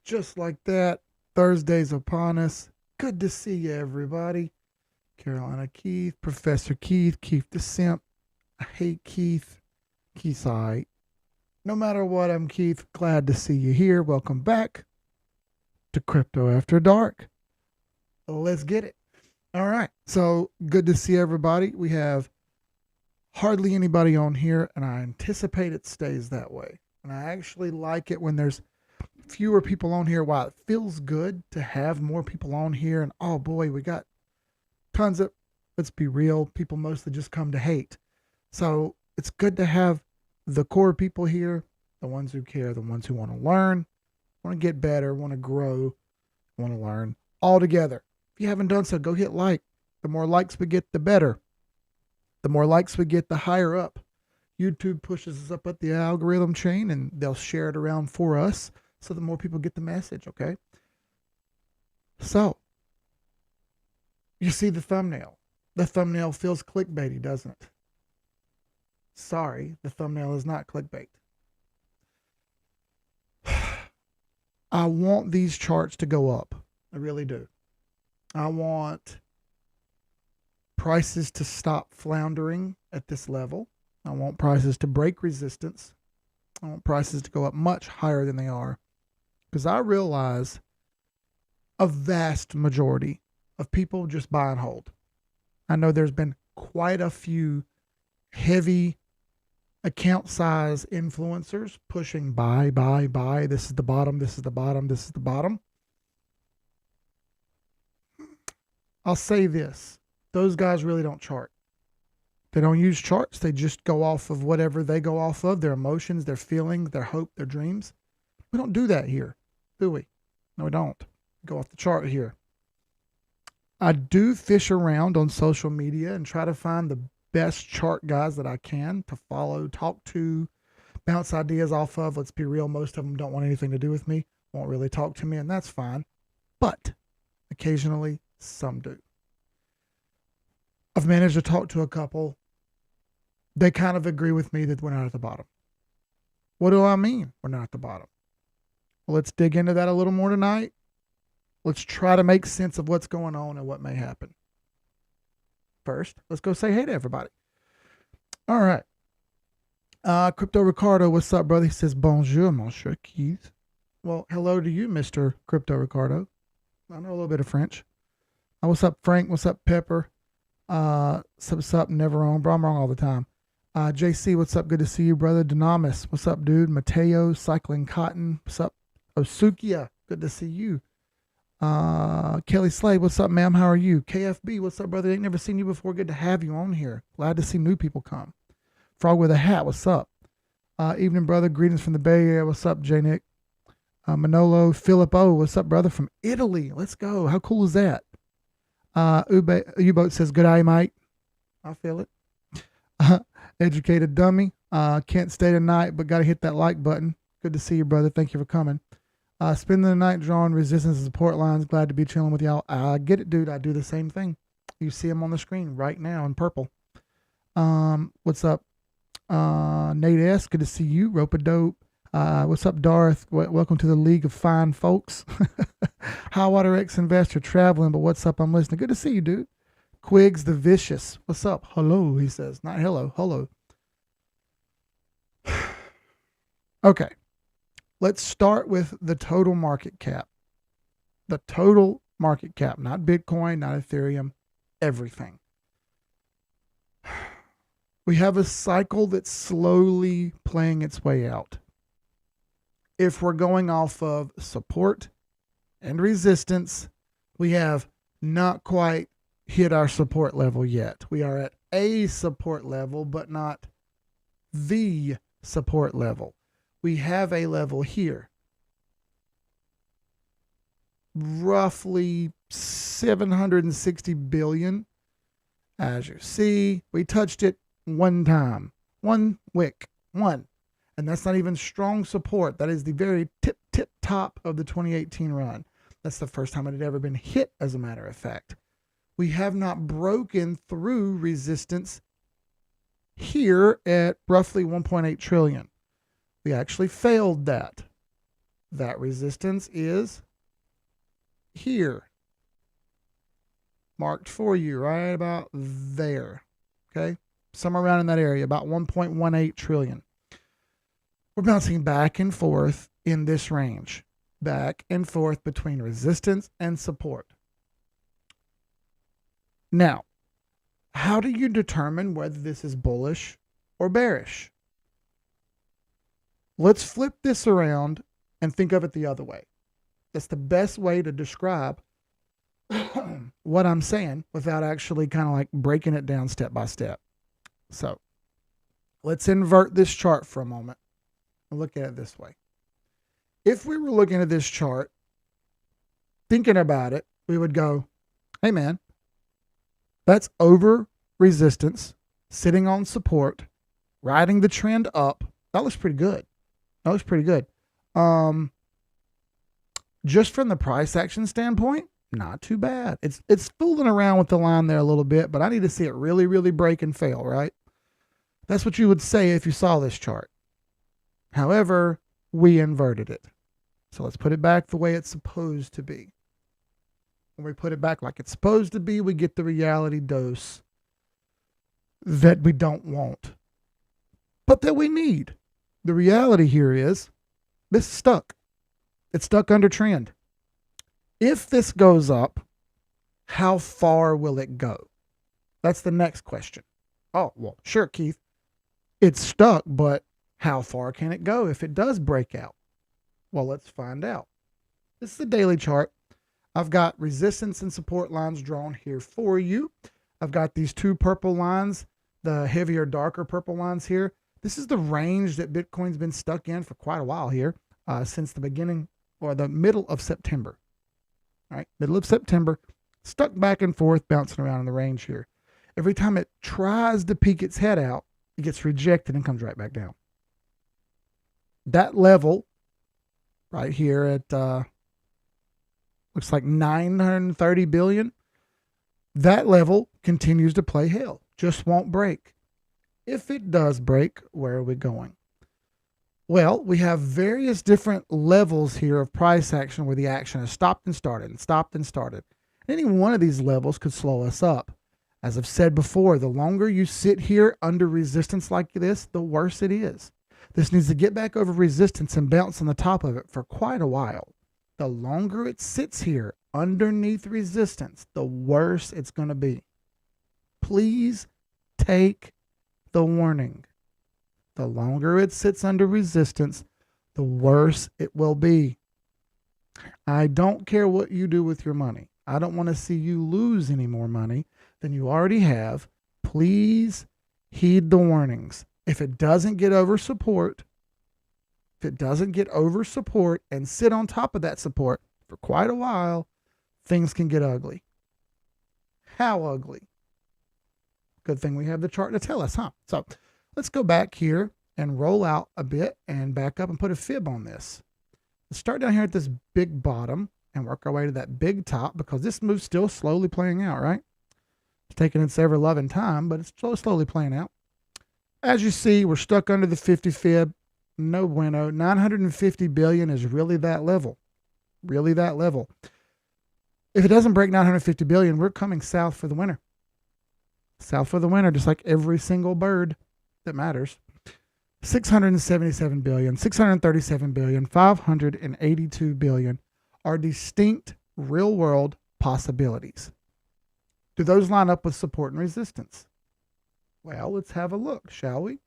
just like that. Thursday's upon us. Good to see you, everybody. Carolina Keith, Professor Keith, Keith the Simp. I hate Keith. Keith's alright. No matter what, I'm Keith. Glad to see you here. Welcome back to Crypto After Dark. Let's get it. All right. So good to see everybody. We have hardly anybody on here, and I anticipate it stays that way. And I actually like it when there's fewer people on here. While it feels good to have more people on here, and oh boy, we got tons of, let's be real, people mostly just come to hate. So it's good to have the core people here, the ones who care, the ones who want to learn, want to get better, want to grow, want to learn all together. If you haven't done so, go hit like. The more likes we get, the better. The more likes we get, the higher up. YouTube pushes us up at the algorithm chain and they'll share it around for us. So the more people get the message, okay? So, you see the thumbnail. The thumbnail feels clickbaity, doesn't it? Sorry, the thumbnail is not clickbait. I want these charts to go up. I really do. I want prices to stop floundering at this level. I want prices to break resistance. I want prices to go up much higher than they are. Because I realize a vast majority of people just buy and hold. I know there's been quite a few heavy account size influencers pushing buy. This is the bottom, this is the bottom, this is the bottom. I'll say this. Those guys really don't chart. They don't use charts. They just go off of whatever they go off of, their emotions, their feelings, their hope, their dreams. We don't do that here, do we? No, we don't. We go off the chart here. I do fish around on social media and try to find the best chart guys that I can to follow, talk to, bounce ideas off of. Let's be real, most of them don't want anything to do with me, won't really talk to me, and that's fine. But occasionally, some do. I've managed to talk to a couple. They kind of agree with me that we're not at the bottom. What do I mean we're not at the bottom? Well, let's dig into that a little more tonight. Let's try to make sense of what's going on and what may happen. First, let's go say hey to everybody. All right. Crypto Ricardo, what's up, brother? He says, bonjour, monsieur Keith. Well, hello to you, Mr. Crypto Ricardo. I know a little bit of French. What's up, Frank? What's up, Pepper? What's up, never wrong, bro. I'm wrong all the time. JC, what's up? Good to see you, brother. Dynamis, what's up, dude? Mateo, Cycling Cotton, what's up? Osukia, good to see you. Kelly Slade, what's up, ma'am? How are you? KFB, what's up, brother? Ain't never seen you before. Good to have you on here. Glad to see new people come. Frog with a hat, what's up? Evening, brother. Greetings from the Bay Area. What's up, J Nick? Manolo, Philip O, what's up, brother? From Italy. Let's go. How cool is that? U-Boat says, good eye, mate. I feel it. Educated dummy. Can't stay tonight, but got to hit that like button. Good to see you, brother. Thank you for coming. Spending the night drawing resistance and support lines. Glad to be chilling with y'all. I get it, dude. I do the same thing. You see them on the screen right now in purple. What's up? Nate S. Good to see you. Rope-a-dope. What's up, Darth? Welcome to the League of Fine Folks. High Water X Investor traveling, but what's up? I'm listening. Good to see you, dude. Quigs the Vicious. What's up? Hello, he says. Not hello. Hello. Okay. Let's start with the total market cap. The total market cap, not Bitcoin, not Ethereum, everything. We have a cycle that's slowly playing its way out. If we're going off of support and resistance, we have not quite hit our support level yet. We are at a support level, but not the support level. We have a level here, roughly 760 billion. As you see, we touched it one time, one wick, one. And that's not even strong support. That is the very tip top of the 2018 run. That's the first time it had ever been hit, as a matter of fact. We have not broken through resistance here at roughly 1.8 trillion. We actually failed that. That resistance is here, marked for you right about there. Okay, somewhere around in that area, about 1.18 trillion. We're bouncing back and forth in this range, back and forth between resistance and support. Now, how do you determine whether this is bullish or bearish? Let's flip this around and think of it the other way. That's the best way to describe what I'm saying without actually kind of like breaking it down step by step. So let's invert this chart for a moment and look at it this way. If we were looking at this chart, thinking about it, we would go, hey man, that's over resistance, sitting on support, riding the trend up. That looks pretty good. That looks pretty good. Just from the price action standpoint, not too bad. It's fooling around with the line there a little bit, but I need to see it really, really break and fail, right? That's what you would say if you saw this chart. However, we inverted it. So let's put it back the way it's supposed to be. When we put it back like it's supposed to be, we get the reality dose that we don't want, but that we need. The reality here is this is stuck. It's stuck under trend. If this goes up, how far will it go? That's the next question. Oh, well, sure, Keith. It's stuck, but how far can it go if it does break out? Well, let's find out. This is the daily chart. I've got resistance and support lines drawn here for you. I've got these two purple lines, the heavier, darker purple lines here. This is the range that Bitcoin's been stuck in for quite a while here, since the beginning or the middle of September. All right, middle of September, stuck back and forth, bouncing around in the range here. Every time it tries to peek its head out, it gets rejected and comes right back down. That level right here at looks like 930 billion. That level continues to play hell, just won't break. If it does break, where are we going? Well, we have various different levels here of price action where the action has stopped and started and stopped and started. Any one of these levels could slow us up. As I've said before, the longer you sit here under resistance like this, the worse it is. This needs to get back over resistance and bounce on the top of it for quite a while. The longer it sits here underneath resistance, the worse it's going to be. Please take the warning. The longer it sits under resistance, the worse it will be. I don't care what you do with your money. I don't want to see you lose any more money than you already have. Please heed the warnings. If it doesn't get over support, and sit on top of that support for quite a while, things can get ugly. How ugly? Good thing we have the chart to tell us, huh? So let's go back here and roll out a bit and back up and put a fib on this. Let's start down here at this big bottom and work our way to that big top, because this move's still slowly playing out, right? It's taking its ever-loving time, but it's slowly playing out. As you see, we're stuck under the 50 fib. No bueno. 950 billion is really that level. Really that level. If it doesn't break 950 billion, we're coming south for the winter. South for the winter, just like every single bird that matters. 677 billion, 637 billion, 582 billion are distinct real-world possibilities. Do those line up with support and resistance? Well, let's have a look, shall we?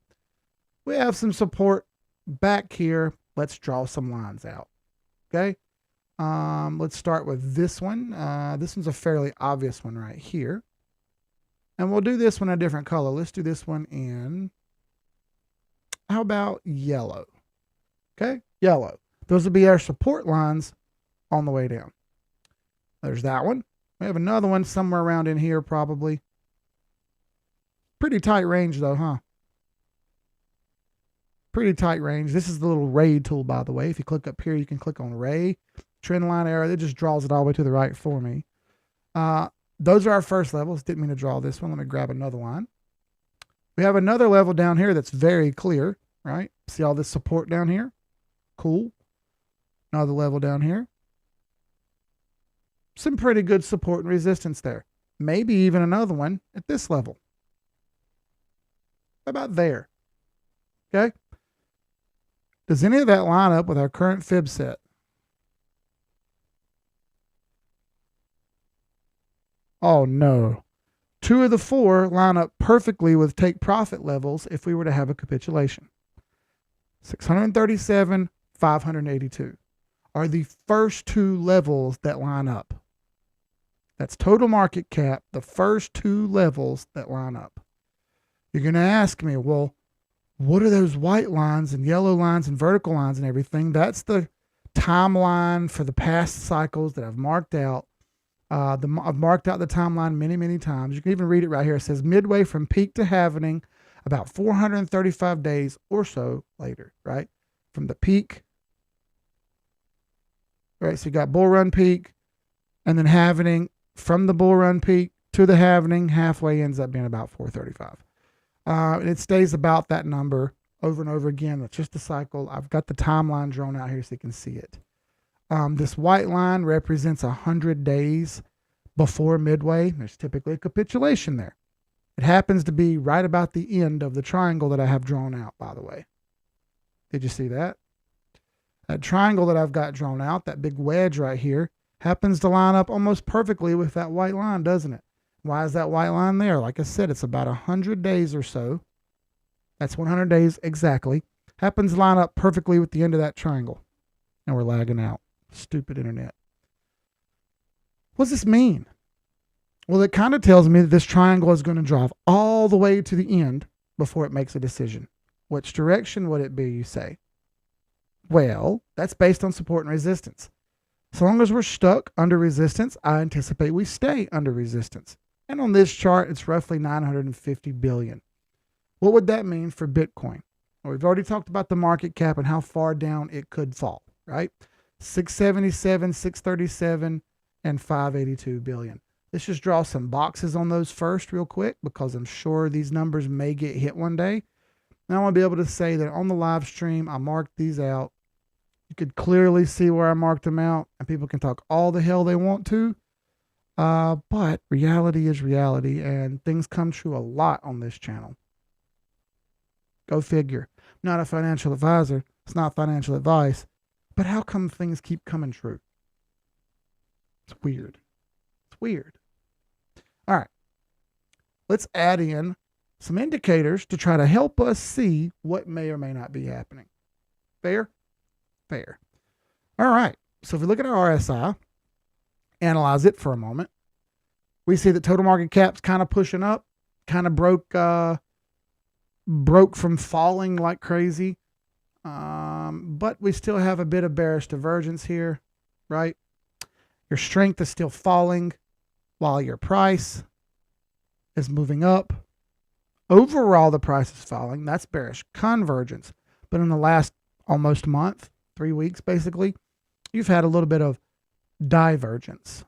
We have some support back here. Let's draw some lines out. Okay. Let's start with this one. This one's a fairly obvious one right here. And we'll do this one in a different color. Let's do this one in, how about yellow? Okay, yellow. Those will be our support lines on the way down. There's that one. We have another one somewhere around in here probably. Pretty tight range though, huh? Pretty tight range. This is the little ray tool, by the way. If you click up here, you can click on ray. Trend line arrow, it just draws it all the way to the right for me. Those are our first levels. Didn't mean to draw this one. Let me grab another line. We have another level down here that's very clear, right? See all this support down here? Cool. Another level down here. Some pretty good support and resistance there. Maybe even another one at this level. About there. Okay? Does any of that line up with our current fib set? Oh no. 2 of the 4 line up perfectly with take profit levels if we were to have a capitulation. 637, 582 are the first 2 levels that line up. That's total market cap, the first 2 levels that line up. You're going to ask me, well, what are those white lines and yellow lines and vertical lines and everything? That's the timeline for the past cycles that I've marked out. I've marked out the timeline many, many times. You can even read it right here. It says midway from peak to halvening, about 435 days or so later, right? From the peak, right? So you got bull run peak and then halvening from the bull run peak to the halvening. Halfway ends up being about 435. And it stays about that number over and over again. It's just a cycle. I've got the timeline drawn out here so you can see it. This white line represents 100 days before midway. There's typically a capitulation there. It happens to be right about the end of the triangle that I have drawn out, by the way. Did you see that? That triangle that I've got drawn out, that big wedge right here, happens to line up almost perfectly with that white line, doesn't it? Why is that white line there? Like I said, it's about 100 days or so. That's 100 days exactly. Happens to line up perfectly with the end of that triangle. And we're lagging out. Stupid internet. What does this mean? Well, it kind of tells me that this triangle is going to drive all the way to the end before it makes a decision. Which direction would it be, you say? Well, that's based on support and resistance. So long as we're stuck under resistance, I anticipate we stay under resistance. And on this chart, it's roughly 950 billion. What would that mean for Bitcoin? Well, we've already talked about the market cap and how far down it could fall, right? 677, 637, and 582 billion. Let's just draw some boxes on those first real quick because I'm sure these numbers may get hit one day. Now I want to be able to say that on the live stream, I marked these out. You could clearly see where I marked them out, and people can talk all the hell they want to. But reality is reality, and things come true a lot on this channel. Go figure. I'm not a financial advisor. It's not financial advice. But how come things keep coming true? It's weird. It's weird. All right. Let's add in some indicators to try to help us see what may or may not be happening. Fair? Fair. All right. So if we look at our RSI, analyze it for a moment, we see that total market cap's kind of pushing up, kind of broke from falling like crazy. But we still have a bit of bearish divergence here, right? Your strength is still falling while your price is moving up. Overall, the price is falling. That's bearish convergence. But in the last almost month, 3 weeks basically, you've had a little bit of divergence,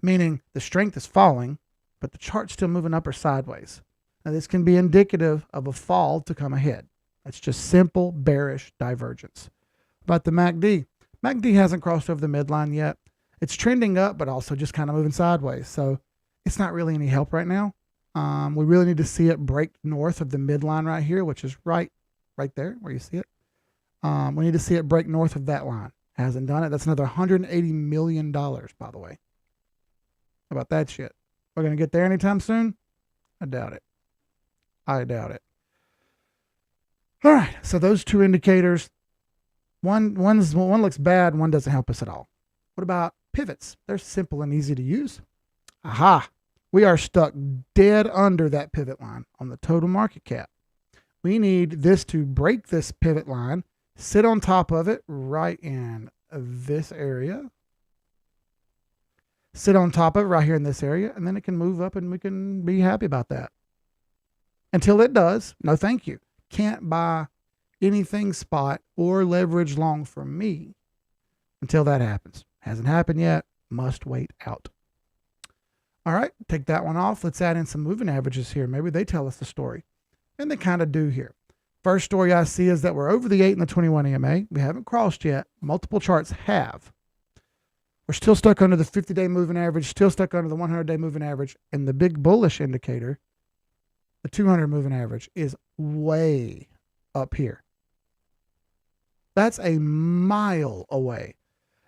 meaning the strength is falling, but the chart's still moving up or sideways. Now, this can be indicative of a fall to come ahead. That's just simple bearish divergence. About the MACD, MACD hasn't crossed over the midline yet. It's trending up, but also just kind of moving sideways. So it's not really any help right now. We really need to see it break north of the midline right here, which is right there where you see it. We need to see it break north of that line. Hasn't done it. That's another $180 million, by the way. How about that shit? We're going to get there anytime soon? I doubt it. I doubt it. All right. So those two indicators, one looks bad, one doesn't help us at all. What about pivots? They're simple and easy to use. Aha. We are stuck dead under that pivot line on the total market cap. We need this to break this pivot line, sit on top of it right in this area, sit on top of it right here in this area, and then it can move up and we can be happy about that. Until it does, no thank you. Can't buy anything spot or leverage long from me until that happens. Hasn't happened yet. Must wait out. All right, take that one off. Let's add in some moving averages here. Maybe they tell us the story. And they kind of do here. First story I see is that we're over the 8 and the 21 EMA. We haven't crossed yet. Multiple charts have. We're still stuck under the 50-day moving average, still stuck under the 100-day moving average, and the big bullish indicator, the 200 moving average, is way up here. That's a mile away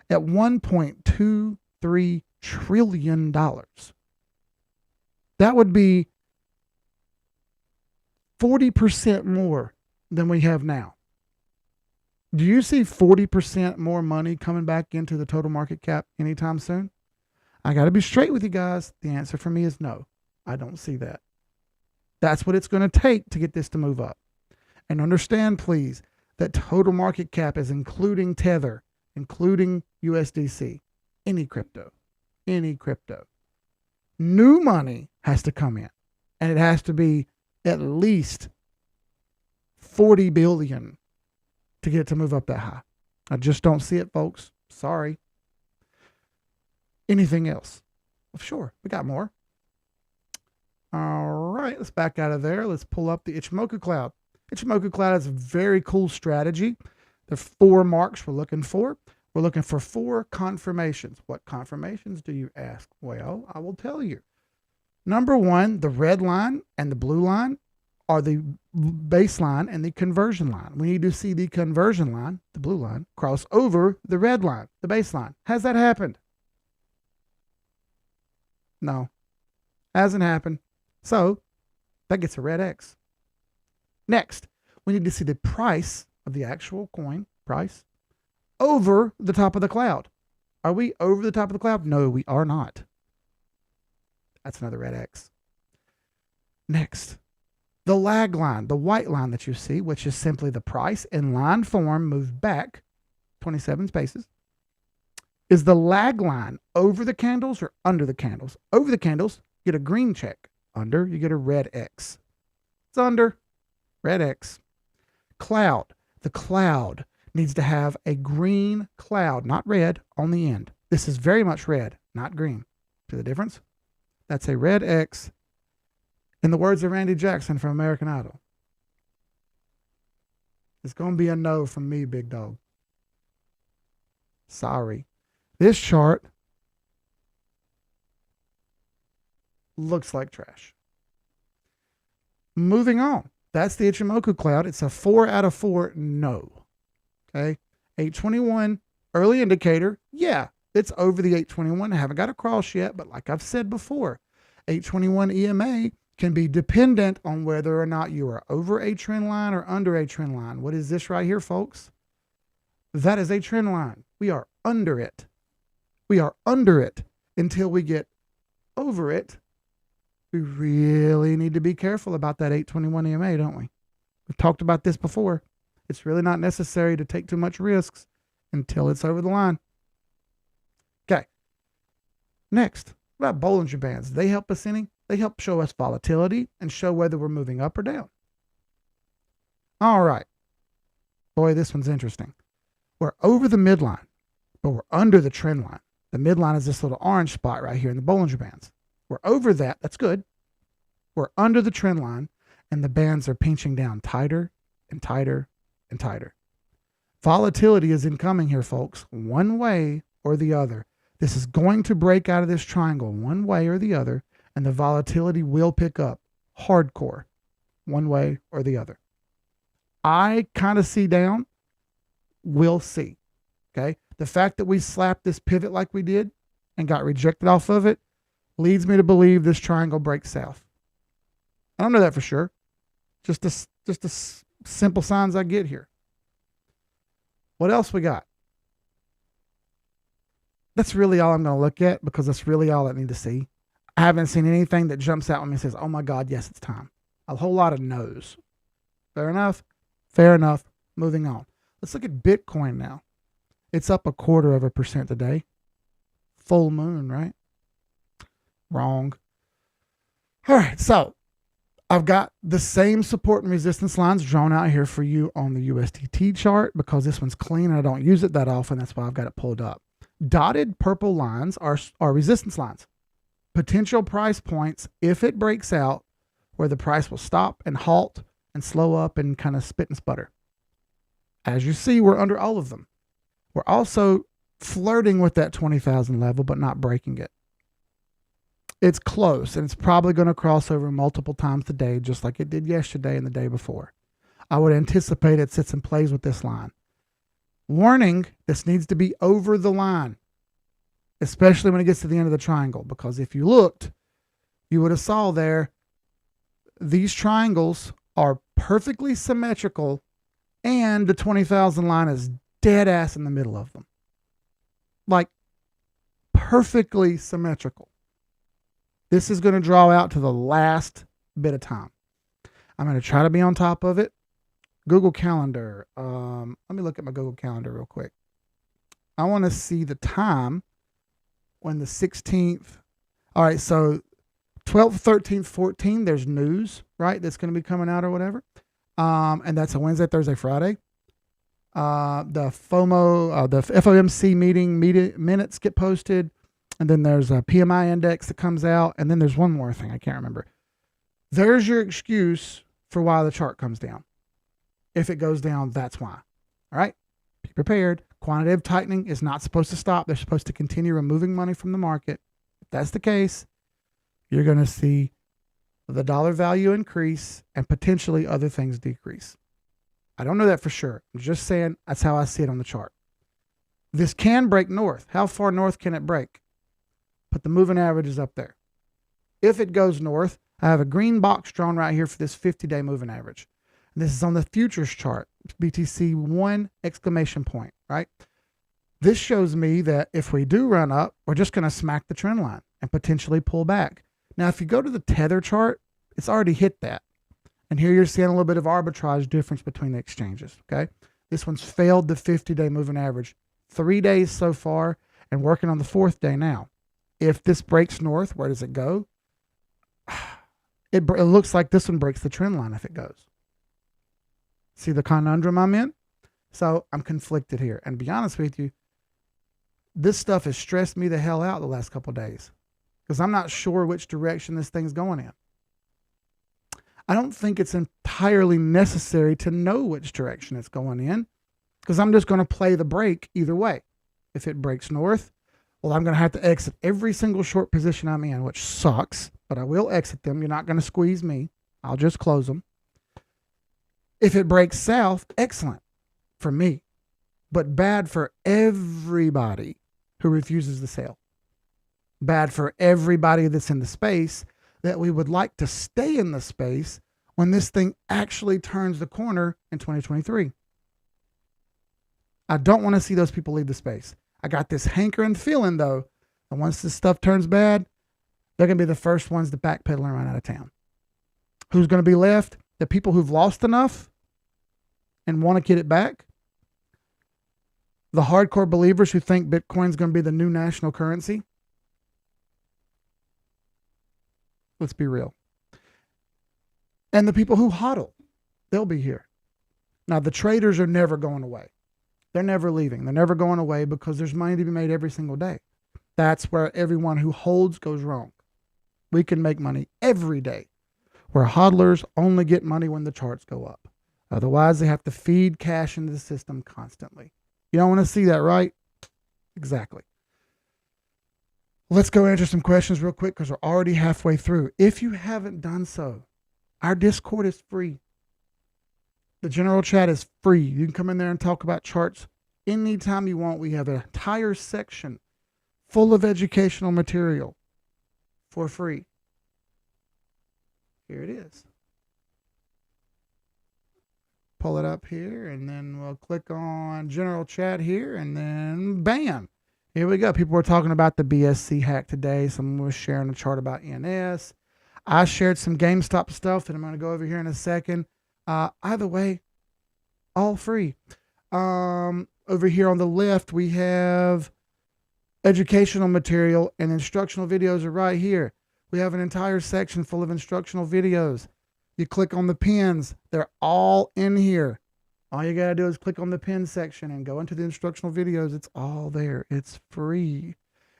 at $1.23 trillion. That would be 40% more than we have now. Do you see 40% more money coming back into the total market cap anytime soon? I got to be straight with you guys. The answer for me is no. I don't see that. That's what it's going to take to get this to move up. And understand, please, that total market cap is including Tether, including USDC, any crypto. New money has to come in, and it has to be at least 40 billion to get it to move up that high. I just don't see it, folks. Sorry. Anything else? Well, sure, we got more. All right, let's back out of there. Let's pull up the Ichimoku Cloud. Ichimoku Cloud is a very cool strategy. There are 4 marks we're looking for. We're looking for 4 confirmations. What confirmations do you ask? Well, I will tell you. Number 1, the red line and the blue line are the baseline and the conversion line. We need to see the conversion line, the blue line, cross over the red line, the baseline. Has that happened? No, hasn't happened. So that gets a red X. Next, we need to see the price of the actual coin price over the top of the cloud. Are we over the top of the cloud? No, we are not. That's another red X. Next, the lag line, the white line that you see, which is simply the price in line form moved back 27 spaces, is the lag line over the candles or under the candles? Over the candles, you get a green check. Under, you get a red X. It's under, red X. Cloud, the cloud needs to have a green cloud, not red, on the end. This is very much red, not green. See the difference? That's a red X. In the words of Randy Jackson from American Idol, it's going to be a no from me, big dog. Sorry. This chart looks like trash. Moving on. That's the Ichimoku Cloud. It's a 4 out of 4 no. Okay. 821 early indicator. Yeah, it's over the 821. I haven't got across yet, but like I've said before, 821 EMA can be dependent on whether or not you are over a trend line or under a trend line. What is this right here, folks? That is a trend line. We are under it. We are under it until we get over it. We really need to be careful about that 821 EMA, don't we? We've talked about this before. It's really not necessary to take too much risks until it's over the line. Okay. Next, what about Bollinger Bands? Do they help us any? They help show us volatility and show whether we're moving up or down. All right. Boy, this one's interesting. We're over the midline, but we're under the trend line. The midline is this little orange spot right here in the Bollinger Bands. We're over that. That's good. We're under the trend line, and the bands are pinching down tighter and tighter and tighter. Volatility is incoming here, folks, one way or the other. This is going to break out of this triangle one way or the other, and the volatility will pick up hardcore one way or the other. I kind of see down. We'll see. Okay. The fact that we slapped this pivot like we did and got rejected off of it leads me to believe this triangle breaks south. I don't know that for sure. Just the simple signs I get here. What else we got? That's really all I'm going to look at because that's really all I need to see. I haven't seen anything that jumps out at me and says, oh my God, yes, it's time. A whole lot of no's. Fair enough? Fair enough. Moving on. Let's look at Bitcoin now. It's up 0.25% today. Full moon, right? Wrong. All right, so I've got the same support and resistance lines drawn out here for you on the USDT chart because this one's clean and I don't use it that often. That's why I've got it pulled up. Dotted purple lines are resistance lines. Potential price points if it breaks out where the price will stop and halt and slow up and kind of spit and sputter. As you see, we're under all of them. We're also flirting with that 20,000 level, but not breaking it. It's close, and it's probably going to cross over multiple times today, just like it did yesterday and the day before. I would anticipate it sits and plays with this line. Warning, this needs to be over the line, especially when it gets to the end of the triangle, because if you looked, you would have saw there, these triangles are perfectly symmetrical, and the 20,000 line is dead ass in the middle of them. Like, perfectly symmetrical. This is going to draw out to the last bit of time. I'm going to try to be on top of it. Google Calendar. Let me look at my Google Calendar real quick. I want to see the time when the 16th. All right, so 12th, 13th, 14th, there's news, right? That's going to be coming out or whatever. And that's a Wednesday, Thursday, Friday. The FOMC meeting minutes get posted. And then there's a PMI index that comes out. And then there's one more thing. I can't remember. There's your excuse for why the chart comes down. If it goes down, that's why. All right. Be prepared. Quantitative tightening is not supposed to stop. They're supposed to continue removing money from the market. If that's the case, you're going to see the dollar value increase and potentially other things decrease. I don't know that for sure. I'm just saying that's how I see it on the chart. This can break north. How far north can it break? Put the moving average is up there. If it goes north, I have a green box drawn right here for this 50-day moving average. And this is on the futures chart, BTC 1 exclamation point, right? This shows me that if we do run up, we're just going to smack the trend line and potentially pull back. Now, if you go to the tether chart, it's already hit that. And here you're seeing a little bit of arbitrage difference between the exchanges, okay? This one's failed the 50-day moving average 3 days so far and working on the 4th day now. If this breaks north, where does it go? It looks like this one breaks the trend line if it goes. See the conundrum I'm in? So I'm conflicted here. And to be honest with you, this stuff has stressed me the hell out the last couple of days because I'm not sure which direction this thing's going in. I don't think it's entirely necessary to know which direction it's going in because I'm just going to play the break either way. If it breaks north, well, I'm going to have to exit every single short position I'm in, which sucks, but I will exit them. You're not going to squeeze me. I'll just close them. If it breaks south, excellent for me, but bad for everybody who refuses the sale. Bad for everybody that's in the space that we would like to stay in the space when this thing actually turns the corner in 2023. I don't want to see those people leave the space. I got this hankering feeling, though, that once this stuff turns bad, they're going to be the first ones to backpedal and run out of town. Who's going to be left? The people who've lost enough and want to get it back. The hardcore believers who think Bitcoin's going to be the new national currency. Let's be real. And the people who hodl, they'll be here. Now, the traders are never going away. They're never leaving. They're never going away because there's money to be made every single day. That's where everyone who holds goes wrong. We can make money every day, where hodlers only get money when the charts go up. Otherwise, they have to feed cash into the system constantly. You don't want to see that, right? Exactly. Let's go answer some questions real quick because we're already halfway through. If you haven't done so, our Discord is free. The general chat is free. You can come in there and talk about charts anytime you want. We have an entire section full of educational material for free. Here it is. Pull it up here, and then we'll click on general chat here, and then bam. Here we go. People were talking about the BSC hack today. Someone was sharing a chart about ENS. I shared some GameStop stuff that I'm going to go over here in a second. Either way, all free. Over here on the left, we have educational material, and instructional videos are right here. We have an entire section full of instructional videos. You click on the pins. They're all in here. All you got to do is click on the pin section and go into the instructional videos. It's all there. It's free.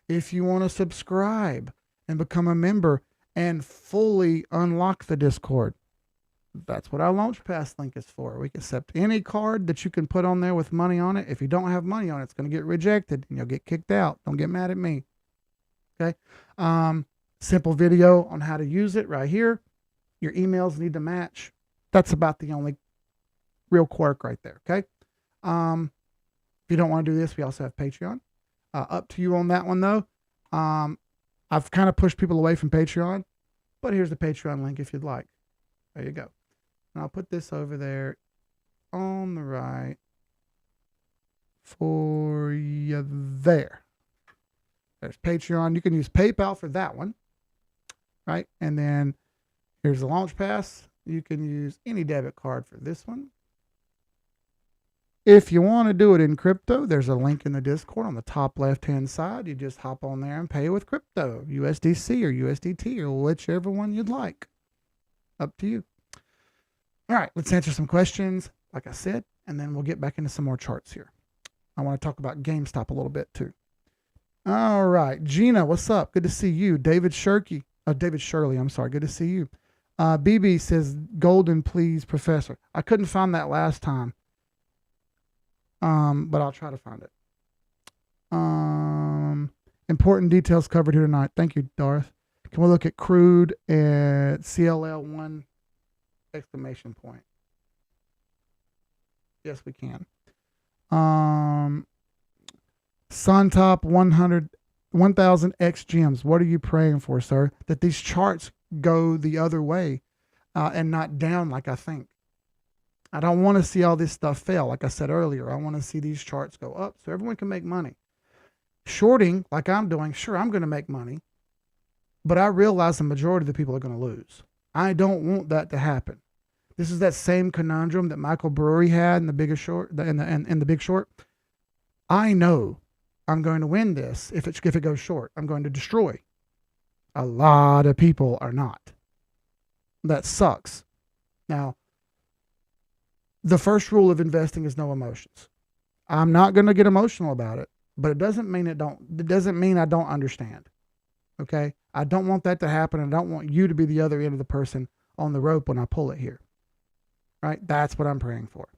If you want to subscribe and become a member and fully unlock the Discord, That's what our launch pass link is for. We can accept any card that you can put on there with money on it. If you don't have money on it, it's going to get rejected and you'll get kicked out. Don't get mad at me. Okay. Simple video on how to use it right here. Your emails need to match. That's about the only real quirk right there. Okay. If you don't want to do this, we also have Patreon. Up to you on that one though. I've kind of pushed people away from Patreon, but here's the Patreon link if you'd like. There you go. And I'll put this over there on the right for you there. There's Patreon. You can use PayPal for that one, right? And then here's the launch pass. You can use any debit card for this one. If you want to do it in crypto, there's a link in the Discord on the top left-hand side. You just hop on there and pay with crypto, USDC or USDT or whichever one you'd like. Up to you. All right, let's answer some questions, like I said, and then we'll get back into some more charts here. I want to talk about GameStop a little bit too. All right, Gina, what's up? Good to see you. David Shirley, I'm sorry. Good to see you. BB says, golden, please, professor. I couldn't find that last time, but I'll try to find it. Important details covered here tonight. Thank you, Darth. Can we look at crude at CLL1 exclamation point? Yes, we can. Suntop 1,000 X gems. What are you praying for, sir? That these charts go the other way and not down like I think. I don't want to see all this stuff fail. Like I said earlier, I want to see these charts go up so everyone can make money. Shorting, like I'm doing, sure, I'm going to make money. But I realize the majority of the people are going to lose. I don't want that to happen. This is that same conundrum that Michael Burry had in the Big Short. In the Big Short. I know I'm going to win this if it goes short. I'm going to destroy. A lot of people are not. That sucks. Now, the first rule of investing is no emotions. I'm not going to get emotional about it, but it doesn't mean I don't understand. Okay? I don't want that to happen. I don't want you to be the other end of the person on the rope when I pull it here. Right? That's what I'm praying for.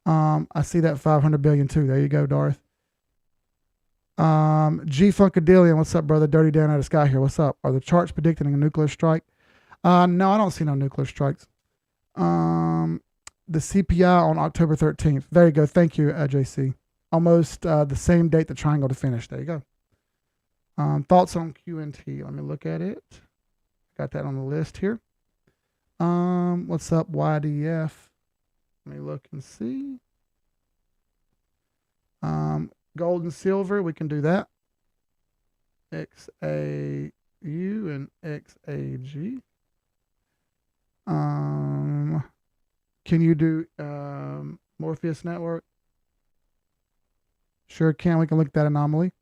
I see that 500 billion too. There you go, Darth. G Funkadillion, what's up, brother? Dirty down out of sky here. What's up? Are the charts predicting a nuclear strike? No, I don't see no nuclear strikes. The CPI on October 13th. There you go. Thank you, JC. Almost the same date the triangle to finish. There you go. Thoughts on QNT? Let me look at it. Got that on the list here. What's up, YDF? Let me look and see. Gold and silver, we can do that. XAU and XAG. Can you do Morpheus network? Sure can. We can look at that anomaly.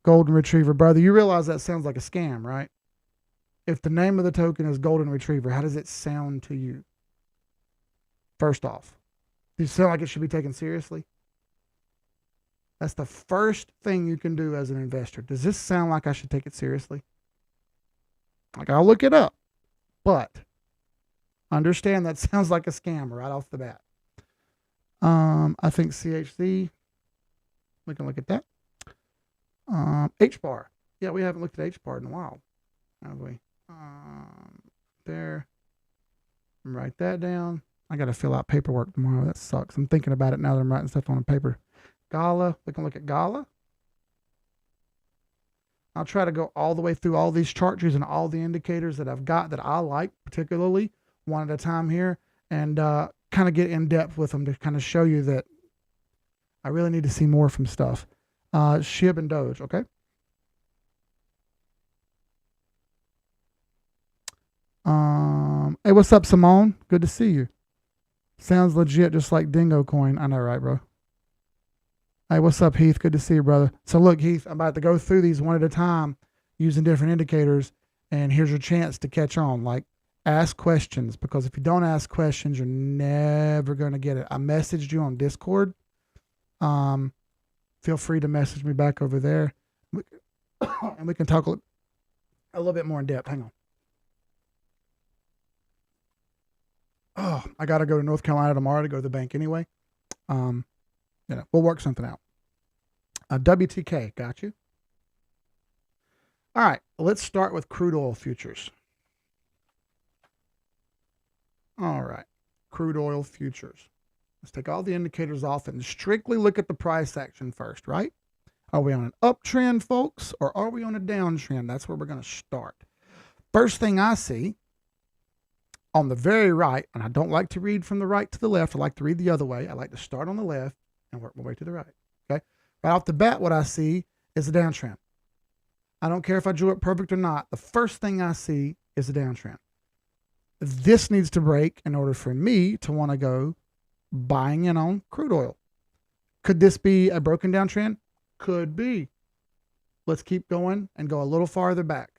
Golden Retriever. Brother, you realize that sounds like a scam, right? If the name of the token is Golden Retriever, how does it sound to you? First off, does it sound like it should be taken seriously? That's the first thing you can do as an investor. Does this sound like I should take it seriously? Like, I'll look it up, but understand that sounds like a scam right off the bat. I think CHC, we can look at that. HBAR. Yeah, we haven't looked at HBAR in a while, have we? There. Write that down. I got to fill out paperwork tomorrow. That sucks. I'm thinking about it now that I'm writing stuff on a paper. Gala. We can look at Gala. I'll try to go all the way through all these charts using all the indicators that I've got that I like, particularly one at a time here, and kind of get in depth with them to kind of show you that I really need to see more from stuff. SHIB and Doge, okay? Hey, what's up, Simone? Good to see you. Sounds legit, just like Dingo Coin. I know, right, bro? Hey, what's up, Heath? Good to see you, brother. So look, Heath, I'm about to go through these one at a time using different indicators, and here's your chance to catch on. Like, ask questions, because if you don't ask questions, you're never going to get it. I messaged you on Discord. Feel free to message me back over there, and we can talk a little bit more in depth. Hang on. Oh, I got to go to North Carolina tomorrow to go to the bank anyway. We'll work something out. WTK, got you. All right, let's start with crude oil futures. All right, crude oil futures. Let's take all the indicators off and strictly look at the price action first, right? Are we on an uptrend, folks, or are we on a downtrend? That's where we're going to start. First thing I see on the very right, and I don't like to read from the right to the left. I like to read the other way. I like to start on the left and work my way to the right. Okay. Right off the bat, what I see is a downtrend. I don't care if I drew it perfect or not. The first thing I see is a downtrend. This needs to break in order for me to want to go buying in on crude oil. Could this be a broken downtrend? Could be. Let's keep going and go a little farther back.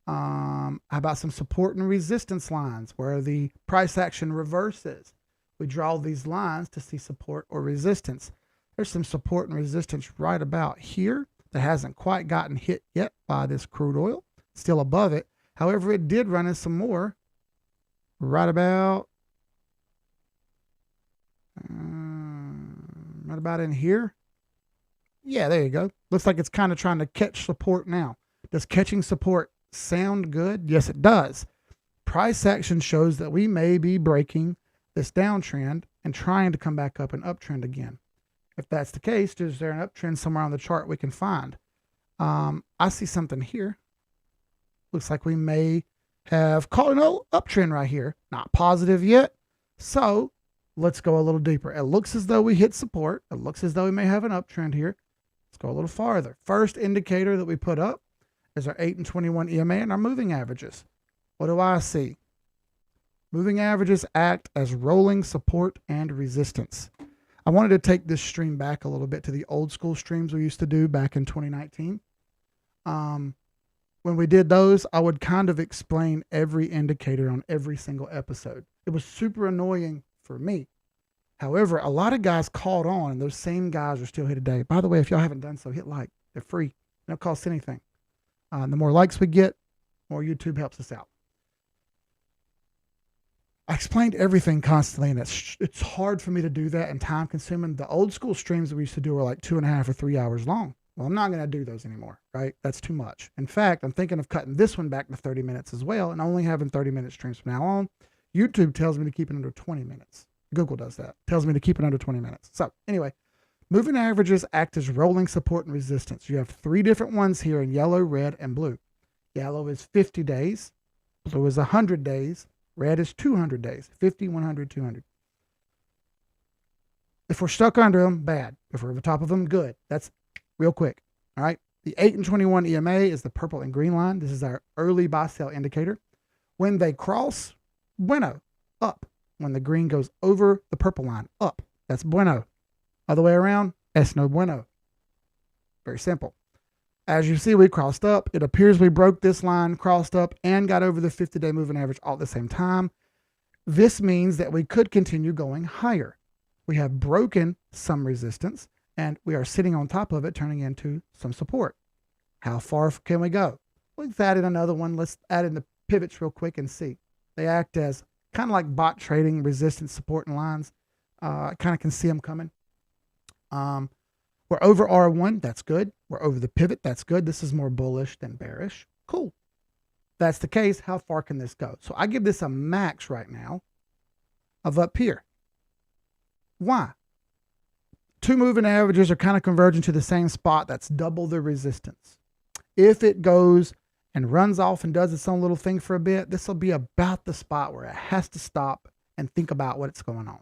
How about some support and resistance lines where the price action reverses? We draw these lines to see support or resistance. There's some support and resistance right about here that hasn't quite gotten hit yet by this crude oil. Still above it. However, it did run in some more right about in here. Yeah, there you go. Looks like it's kind of trying to catch support now. Does catching support sound good? Yes, it does. Price action shows that we may be breaking this downtrend and trying to come back up an uptrend again. If that's the case, is there an uptrend somewhere on the chart we can find? I see something here. Looks like we may have caught an uptrend right here. Not positive yet. So let's go a little deeper. It looks as though we hit support. It looks as though we may have an uptrend here. Let's go a little farther. First indicator that we put up is our 8 and 21 EMA and our moving averages. What do I see? Moving averages act as rolling support and resistance. I wanted to take this stream back a little bit to the old school streams we used to do back in 2019. When we did those, I would kind of explain every indicator on every single episode. It was super annoying for me. However, a lot of guys caught on, and those same guys are still here today. By the way, if y'all haven't done so, hit like. They're free. They don't cost anything. The more likes we get, more YouTube helps us out. I explained everything constantly, and it's hard for me to do that and time consuming. The old school streams that we used to do were like 2.5 or 3 hours long. Well, I'm not going to do those anymore, right? That's too much. In fact, I'm thinking of cutting this one back to 30 minutes as well and only having 30-minute streams from now on. YouTube tells me to keep it under 20 minutes. Google does that. Tells me to keep it under 20 minutes. So anyway, moving averages act as rolling support and resistance. You have 3 different ones here in yellow, red, and blue. Yellow is 50 days. Blue is 100 days. Red is 200 days. 50, 100, 200. If we're stuck under them, bad. If we're over top of them, good. That's real quick. All right. The 8 and 21 EMA is the purple and green line. This is our early buy sell indicator. When they cross, bueno, up. When the green goes over the purple line, up. That's bueno. Other way around, es no bueno. Very simple. As you see, we crossed up. It appears we broke this line, crossed up, and got over the 50-day moving average all at the same time. This means that we could continue going higher. We have broken some resistance, and we are sitting on top of it, turning into some support. How far can we go? Let's add in another one. Let's add in the pivots real quick and see. They act as kind of like bot trading, resistance, support, and lines. Kind of can see them coming. We're over R1. That's good. We're over the pivot. That's good. This is more bullish than bearish. Cool. That's the case. How far can this go? So I give this a max right now of up here. Why? 2 moving averages are kind of converging to the same spot. That's double the resistance. If it goes and runs off and does its own little thing for a bit, this will be about the spot where it has to stop and think about what's going on.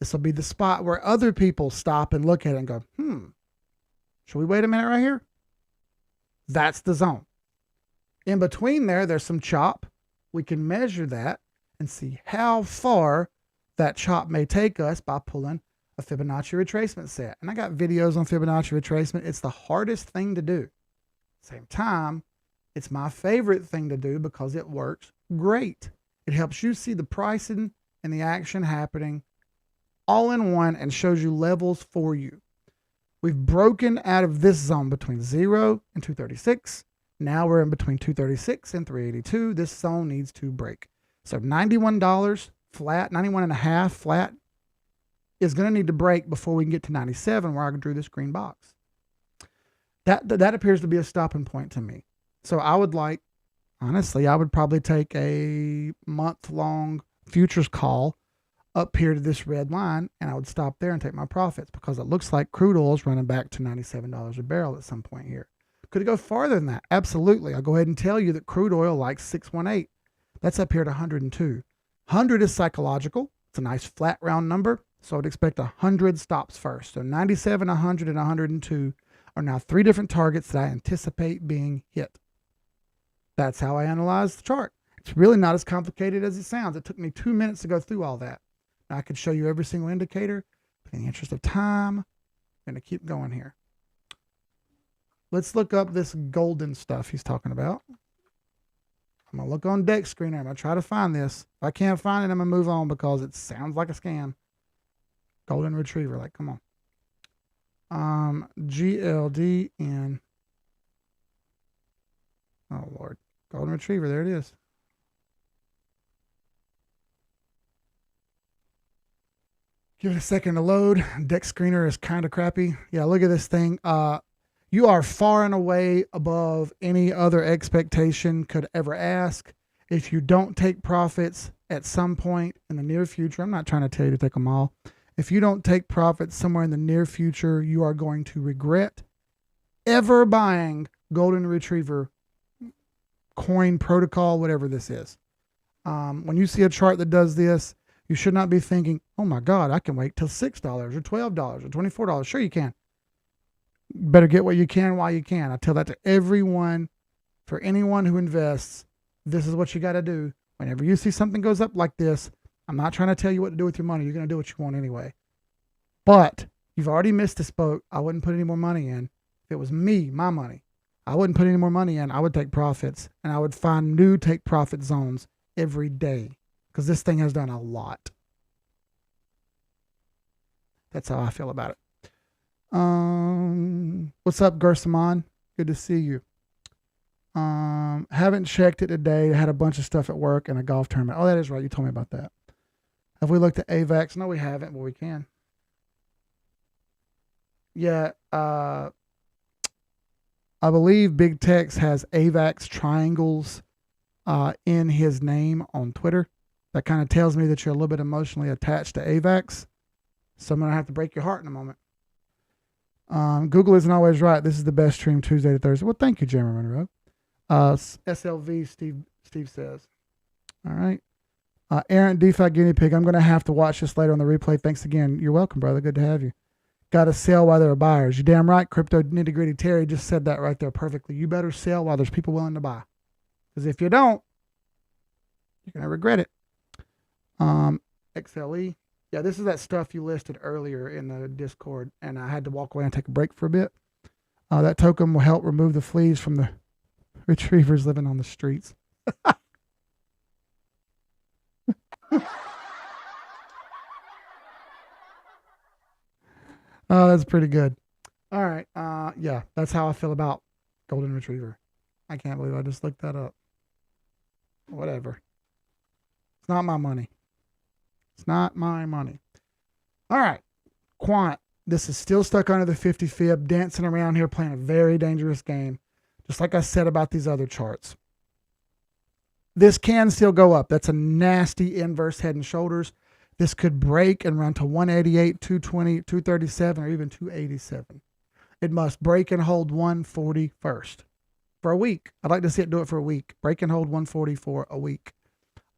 This will be the spot where other people stop and look at it and go, should we wait a minute right here? That's the zone. In between there, there's some chop. We can measure that and see how far that chop may take us by pulling a Fibonacci retracement set. And I got videos on Fibonacci retracement. It's the hardest thing to do. Same time, it's my favorite thing to do because it works great. It helps you see the pricing and the action happening all in one and shows you levels for you. We've broken out of this zone between 0 and 236. Now we're in between 236 and 382. This zone needs to break. So $91 flat, 91.5 flat, is going to need to break before we can get to 97 where I drew this green box. That appears to be a stopping point to me. So I would like, honestly, I would probably take a month-long futures call up here to this red line, and I would stop there and take my profits because it looks like crude oil is running back to $97 a barrel at some point here. Could it go farther than that? Absolutely. I'll go ahead and tell you that crude oil likes 618. That's up here at 102. 100 is psychological. It's a nice flat round number, so I'd expect 100 stops first. So 97, 100, and 102 are now 3 different targets that I anticipate being hit. That's how I analyze the chart. It's really not as complicated as it sounds. It took me 2 minutes to go through all that. I could show you every single indicator, but in the interest of time, I'm going to keep going here. Let's look up this golden stuff he's talking about. I'm going to look on STRNGR. I'm going to try to find this. If I can't find it, I'm going to move on because it sounds like a scam. Golden retriever, like, come on. GLDN. Oh, Lord. Golden retriever, there it is. Give it a second to load. STRNGR is kind of crappy. Yeah, look at this thing. You are far and away above any other expectation could ever ask. If you don't take profits at some point in the near future, I'm not trying to tell you to take them all. If you don't take profits somewhere in the near future, you are going to regret ever buying golden retriever coin protocol, whatever this is. When you see a chart that does this, you should not be thinking, oh my God, I can wait till $6 or $12 or $24. Sure you can. Better get what you can while you can. I tell that to everyone. For anyone who invests, this is what you got to do. Whenever you see something goes up like this, I'm not trying to tell you what to do with your money. You're going to do what you want anyway. But you've already missed this boat. I wouldn't put any more money in. If it was me, my money, I wouldn't put any more money in. I would take profits, and I would find new take profit zones every day because this thing has done a lot. That's how I feel about it. What's up, Gersamon? Good to see you. Haven't checked it today. I had a bunch of stuff at work and a golf tournament. Oh, that is right. You told me about that. Have we looked at AVAX? No, we haven't, but we can. Yeah, I believe Big Tex has AVAX triangles in his name on Twitter. That kind of tells me that you're a little bit emotionally attached to AVAX. So I'm going to have to break your heart in a moment. Google isn't always right. This is the best stream Tuesday to Thursday. Well, thank you, Jeremy Monroe. SLV Steve says. All right. Aaron, DeFi Guinea Pig. I'm going to have to watch this later on the replay. Thanks again. You're welcome, brother. Good to have you. Got to sell while there are buyers. You're damn right. Crypto Nitty Gritty Terry just said that right there perfectly. You better sell while there's people willing to buy. Because if you don't, you're going to regret it. XLE. Yeah, this is that stuff you listed earlier in the Discord, and I had to walk away and take a break for a bit. That token will help remove the fleas from the retrievers living on the streets. Oh, that's pretty good. All right. Yeah, that's how I feel about golden retriever. I can't believe I just looked that up. Whatever. It's not my money. It's not my money. All right. Quant. This is still stuck under the 50 fib, dancing around here, playing a very dangerous game. Just like I said about these other charts. This can still go up. That's a nasty inverse head and shoulders. This could break and run to 188, 220, 237, or even 287. It must break and hold 140 first for a week. I'd like to see it do it for a week. Break and hold 140 for a week.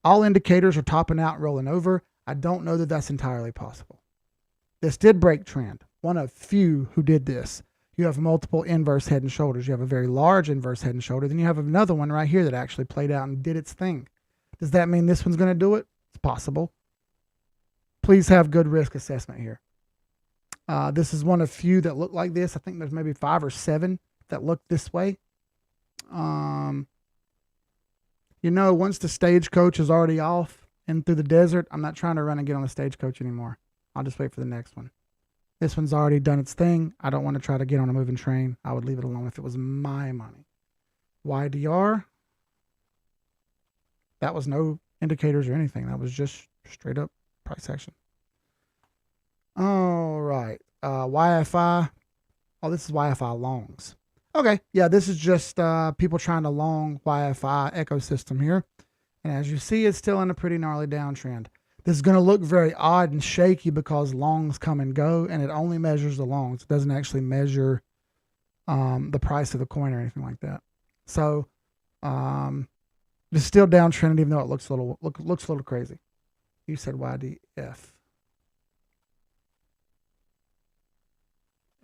All indicators are topping out and rolling over. I don't know that that's entirely possible. This did break trend. One of few who did this. You have multiple inverse head and shoulders. You have a very large inverse head and shoulder. Then you have another one right here that actually played out and did its thing. Does that mean this one's going to do it? It's possible. Please have good risk assessment here. This is one of few that look like this. I think there's maybe 5 or 7 that look this way. You know, once the stagecoach is already off and through the desert, I'm not trying to run and get on the stagecoach anymore. I'll just wait for the next one. This one's already done its thing. I don't want to try to get on a moving train. I would leave it alone if it was my money. YDR. That was no indicators or anything. That was just Straight up price action. All right. YFI. Oh, this is YFI longs. Okay. Yeah, this is just people trying to long YFI ecosystem here. And as you see, it's still in a pretty gnarly downtrend. This is going to look very odd and shaky because longs come and go, and it only measures the longs. It doesn't actually measure the price of the coin or anything like that. So it's still downtrending, even though it looks a little crazy. You said YDF.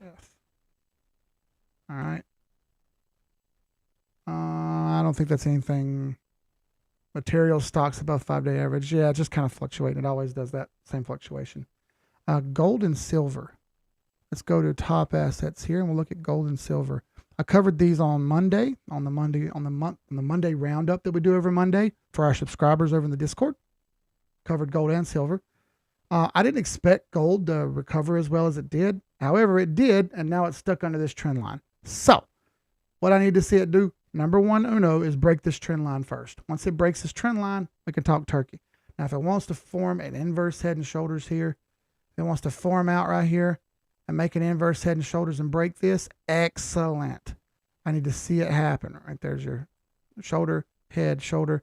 F. All right. I don't think that's anything. Material stocks above 5-day average. Yeah, it just kind of fluctuating. It always does that same fluctuation. Gold and silver. Let's go to top assets here and we'll look at gold and silver. I covered these on Monday, on the Monday roundup that we do every Monday for our subscribers over in the Discord. Covered gold and silver. I didn't expect gold to recover as well as it did. However, it did, and now it's stuck under this trend line. So, what I need to see it do, number one, is break this trend line first. Once it breaks this trend line, we can talk turkey. Now, if it wants to form an inverse head and shoulders here, if it wants to form out right here and make an inverse head and shoulders and break this, excellent. I need to see it happen. Right there's your shoulder, head, shoulder.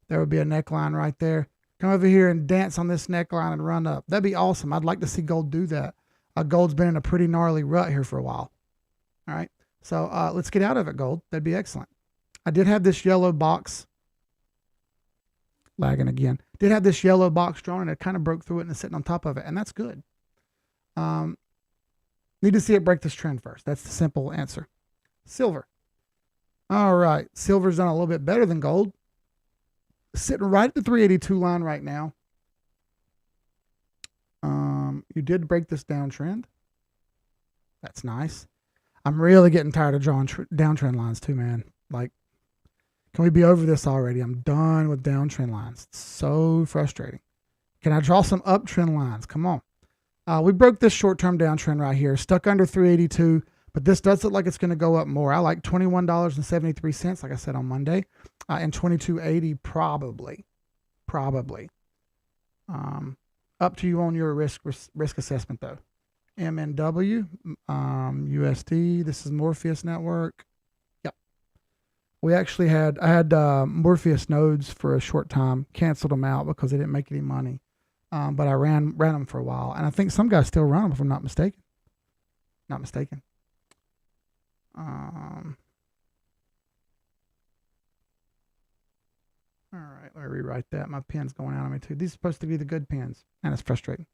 There would be a neckline right there. Come over here and dance on this neckline and run up. That'd be awesome. I'd like to see gold do that. Gold's been in a pretty gnarly rut here for a while. All right. So let's get out of it, gold. That'd be excellent. I did have this yellow box. Lagging again. Did have this yellow box drawn and it kind of broke through it and it's sitting on top of it. And that's good. Need to see it break this trend first. That's the simple answer. Silver. All right. Silver's done a little bit better than gold. Sitting right at the 382 line right now. You did break this downtrend. That's nice. I'm really getting tired of drawing downtrend lines too, man. Like, can we be over this already? I'm done with downtrend lines. It's so frustrating. Can I draw some uptrend lines? Come on. We broke this short-term downtrend right here. Stuck under 382, but this does look like it's going to go up more. I like $21.73, like I said on Monday, and $22.80 probably. Up to you on your risk assessment, though. MNW, USD. This is Morpheus Network. Yep. I had Morpheus nodes for a short time, canceled them out because they didn't make any money. But I ran them for a while, and I think some guys still run them if I'm not mistaken. All right, let me rewrite that. My pen's going out on me too. These are supposed to be the good pens, and it's frustrating.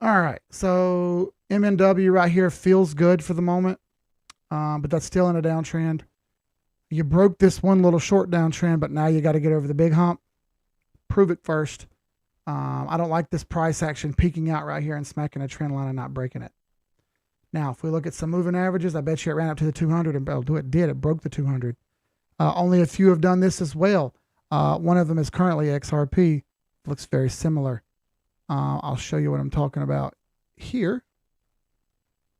All right, so MNW right here feels good for the moment, but that's still in a downtrend. You broke this one little short downtrend, but now you got to get over the big hump. Prove it first. I don't like this price action peeking out right here and smacking a trend line and not breaking it. Now, if we look at some moving averages, I bet you it ran up to the 200 and it did. It broke the 200. Only a few have done this as well. One of them is currently XRP. Looks very similar. I'll show you what I'm talking about here.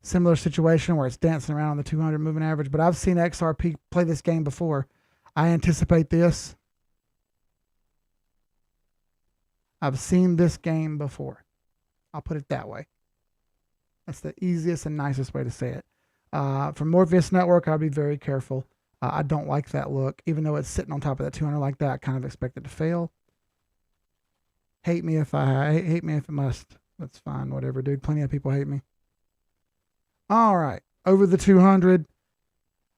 Similar situation where it's dancing around on the 200 moving average, but I've seen XRP play this game before. I anticipate this. I've seen this game before. I'll put it that way. That's the easiest and nicest way to say it. For Morpheus Network, I'll be very careful. I don't like that look. Even though it's sitting on top of that 200 like that, I kind of expect it to fail. Hate me if it must. That's fine. Whatever, dude. Plenty of people hate me. All right. Over the 200.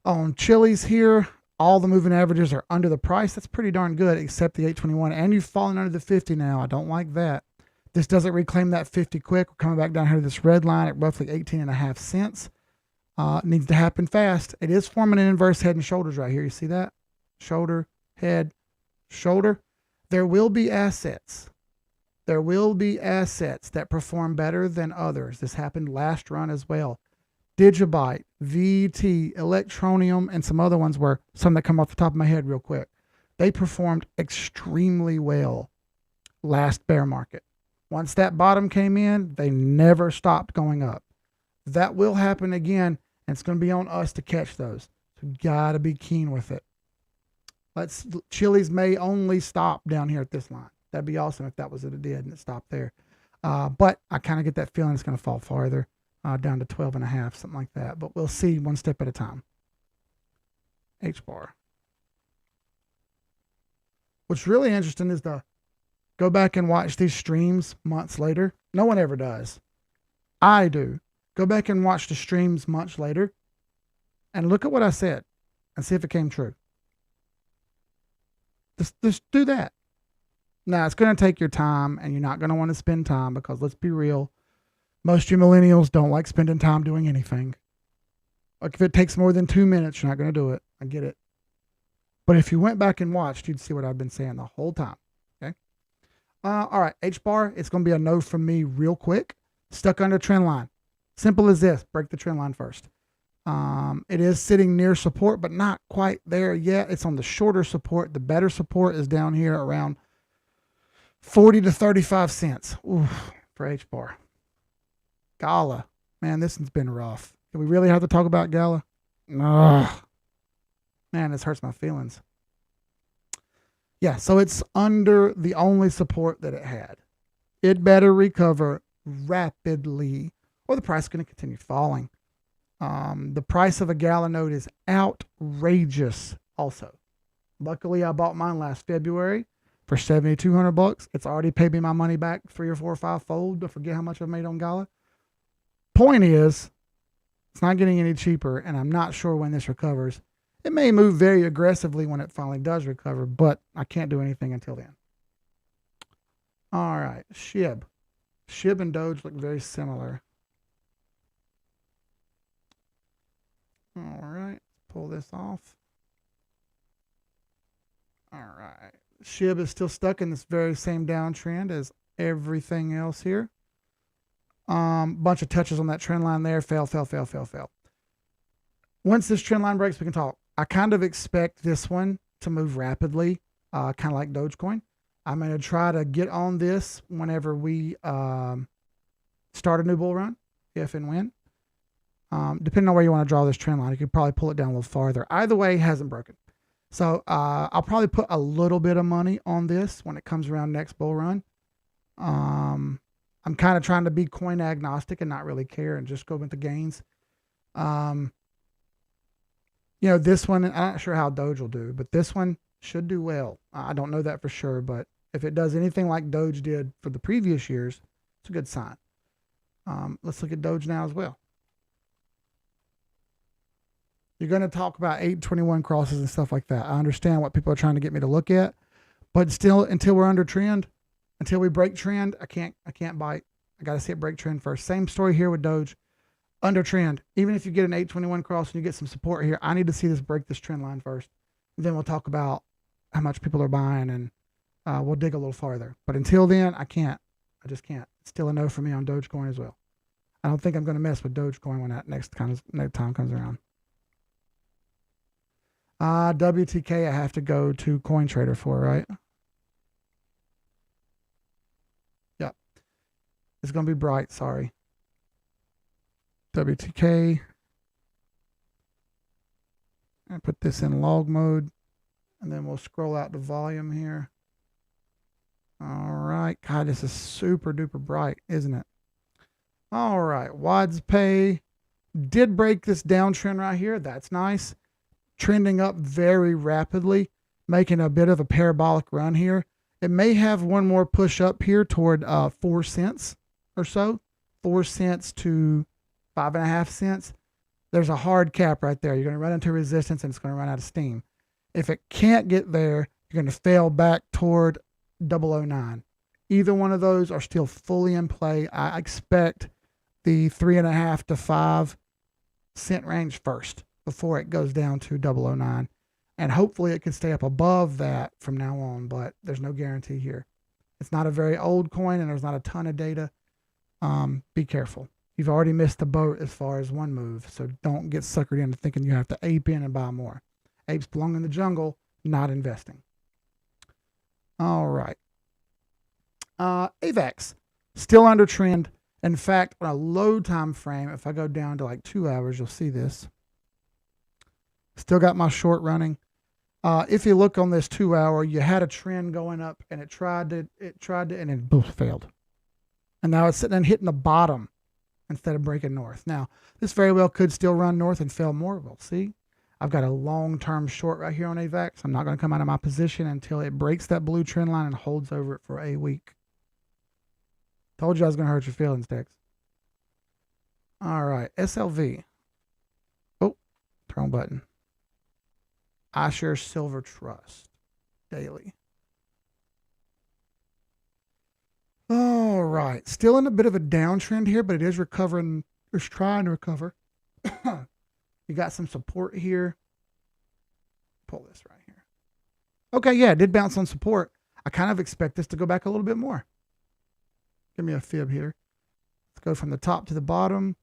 On Chili's here, all the moving averages are under the price. That's pretty darn good, except the 821. And you've fallen under the 50 now. I don't like that. This doesn't reclaim that 50 quick. We're coming back down here to this red line at roughly 18.5 cents. It needs to happen fast. It is forming an inverse head and shoulders right here. You see that? Shoulder, head, shoulder. There will be assets. There will be assets that perform better than others. This happened last run as well. Digibyte, VT, Electronium, and some other ones were some that come off the top of my head real quick. They performed extremely well last bear market. Once that bottom came in, they never stopped going up. That will happen again, and it's going to be on us to catch those. So got to be keen with it. Chili's may only stop down here at this line. That'd be awesome if that was what it did and it stopped there. But I kind of get that feeling it's going to fall farther, down to 12.5, something like that. But we'll see one step at a time. H bar. What's really interesting is to go back and watch these streams months later. No one ever does. I do. Go back and watch the streams months later and look at what I said and see if it came true. Just do that. Now, it's going to take your time, and you're not going to want to spend time because, let's be real, most of you millennials don't like spending time doing anything. Like, if it takes more than 2 minutes, you're not going to do it. I get it. But if you went back and watched, you'd see what I've been saying the whole time. Okay? All right, H-bar, it's going to be a no from me real quick. Stuck under trend line. Simple as this. Break the trend line first. It is sitting near support, but not quite there yet. It's on the shorter support. The better support is down here around 40 to 35 cents. Oof, for H-bar. Gala. Man, this one's been rough. Do we really have to talk about Gala? Ugh. Man, this hurts my feelings. Yeah, so it's under the only support that it had. It better recover rapidly, or the price is going to continue falling. The price of a Gala note is outrageous also. Luckily, I bought mine last February for $7,200. It's already paid me my money back 3 or 4 or 5 fold. I forget how much I made on Gala. Point is, it's not getting any cheaper, and I'm not sure when this recovers. It may move very aggressively when it finally does recover, but I can't do anything until then. All right, SHIB. SHIB and Doge look very similar. All right, pull this off. All right. SHIB is still stuck in this very same downtrend as everything else here. Bunch of touches on that trend line there. Fail. Once this trend line breaks, we can talk. I kind of expect this one to move rapidly, kind of like Dogecoin. I'm going to try to get on this whenever we start a new bull run, if and when. Depending on where you want to draw this trend line, you could probably pull it down a little farther. Either way, it hasn't broken. So I'll probably put a little bit of money on this when it comes around next bull run. I'm kind of trying to be coin agnostic and not really care and just go with the gains. You know, this one, I'm not sure how Doge will do, but this one should do well. I don't know that for sure, but if it does anything like Doge did for the previous years, it's a good sign. Let's look at Doge now as well. You're going to talk about 821 crosses and stuff like that. I understand what people are trying to get me to look at, but still, until we're under trend, until we break trend, I can't bite. I got to see it break trend first. Same story here with Doge. Under trend, even if you get an 821 cross and you get some support here, I need to see this break this trend line first. Then we'll talk about how much people are buying, and we'll dig a little farther. But until then, I can't. I just can't. It's still a no for me on Dogecoin as well. I don't think I'm going to mess with Dogecoin when that next time comes around. WTK, I have to go to CoinTrader for, right? Yep. It's going to be bright, sorry. WTK. I put this in log mode, and then we'll scroll out the volume here. All right. God, this is super duper bright, isn't it? All right. WadsPay did break this downtrend right here. That's nice. Trending up very rapidly, making a bit of a parabolic run here. It may have one more push up here toward 4 cents or so. 4 cents to 5.5 cents. There's a hard cap right there. You're going to run into resistance and it's going to run out of steam. If it can't get there, you're going to fail back toward 009. Either one of those are still fully in play. I expect the 3.5 to 5 cent range first before it goes down to 009. And hopefully it can stay up above that from now on, but there's no guarantee here. It's not a very old coin and there's not a ton of data. Be careful. You've already missed the boat as far as one move, so don't get suckered into thinking you have to ape in and buy more. Apes belong in the jungle, not investing. All right. AVAX, still under trend. In fact, on a low time frame, if I go down to like 2 hours, you'll see this. Still got my short running. If you look on this 2 hour, you had a trend going up and it tried to, and it both failed. And now it's sitting and hitting the bottom instead of breaking north. Now, this very well could still run north and fail more. We'll see. I've got a long-term short right here on AVAX. I'm not going to come out of my position until it breaks that blue trend line and holds over it for a week. Told you I was going to hurt your feelings, Tex. All right, SLV. Oh, wrong button. iShares Silver Trust daily. All right, still in a bit of a downtrend here, but it is recovering. It's trying to recover. You got some support here. Pull this right here. Okay, yeah, it did bounce on support. I kind of expect this to go back a little bit more. Give me a fib here. Let's go from the top to the bottom.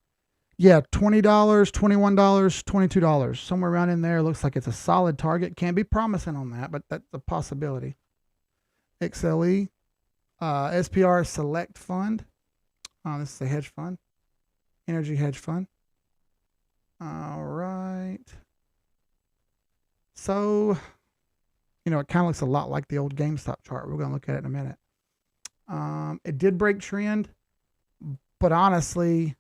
Yeah, $20, $21, $22, somewhere around in there. Looks like it's a solid target. Can't be promising on that, but that's a possibility. XLE, SPR Select Fund. This is a hedge fund, energy hedge fund. All right. So, you know, it kind of looks a lot like the old GameStop chart. We're going to look at it in a minute. It did break trend, but honestly,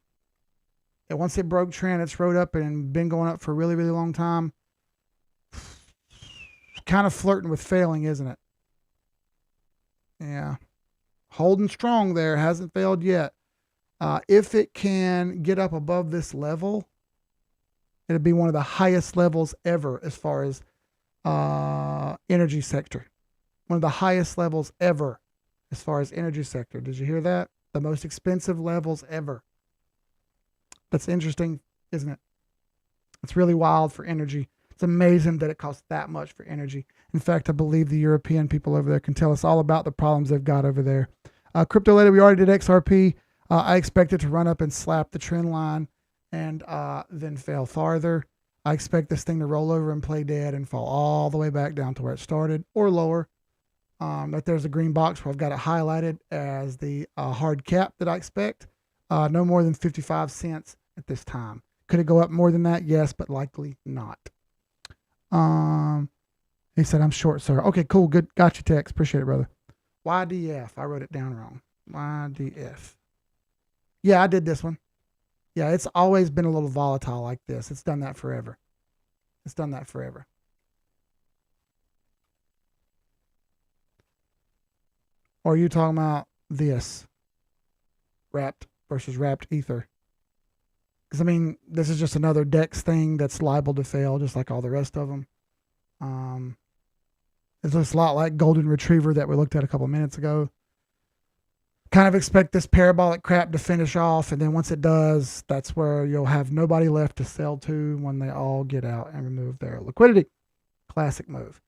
once it broke trend, it's rode up and been going up for a really, really long time. Kind of flirting with failing, isn't it? Yeah. Holding strong there. Hasn't failed yet. If it can get up above this level, it'll be one of the highest levels ever as far as energy sector. One of the highest levels ever as far as energy sector. Did you hear that? The most expensive levels ever. That's interesting, isn't it? It's really wild for energy. It's amazing that it costs that much for energy. In fact, I believe the European people over there can tell us all about the problems they've got over there. Crypto later, we already did XRP. I expect it to run up and slap the trend line and then fail farther. I expect this thing to roll over and play dead and fall all the way back down to where it started or lower. But there's a green box where I've got it highlighted as the hard cap that I expect. No more than 55 cents at this time. Could it go up more than that? Yes, but likely not. He said, I'm short, sir. Okay, cool. Good. Got you, Tex. Appreciate it, brother. YDF. I wrote it down wrong. YDF. Yeah, I did this one. Yeah, it's always been a little volatile like this. It's done that forever. It's done that forever. Or are you talking about this? Wrapped versus wrapped ether. Because, I mean, this is just another DEX thing that's liable to fail, just like all the rest of them. It looks a lot like Golden Retriever that we looked at a couple of minutes ago. Kind of expect this parabolic crap to finish off, and then once it does, that's where you'll have nobody left to sell to when they all get out and remove their liquidity. Classic move.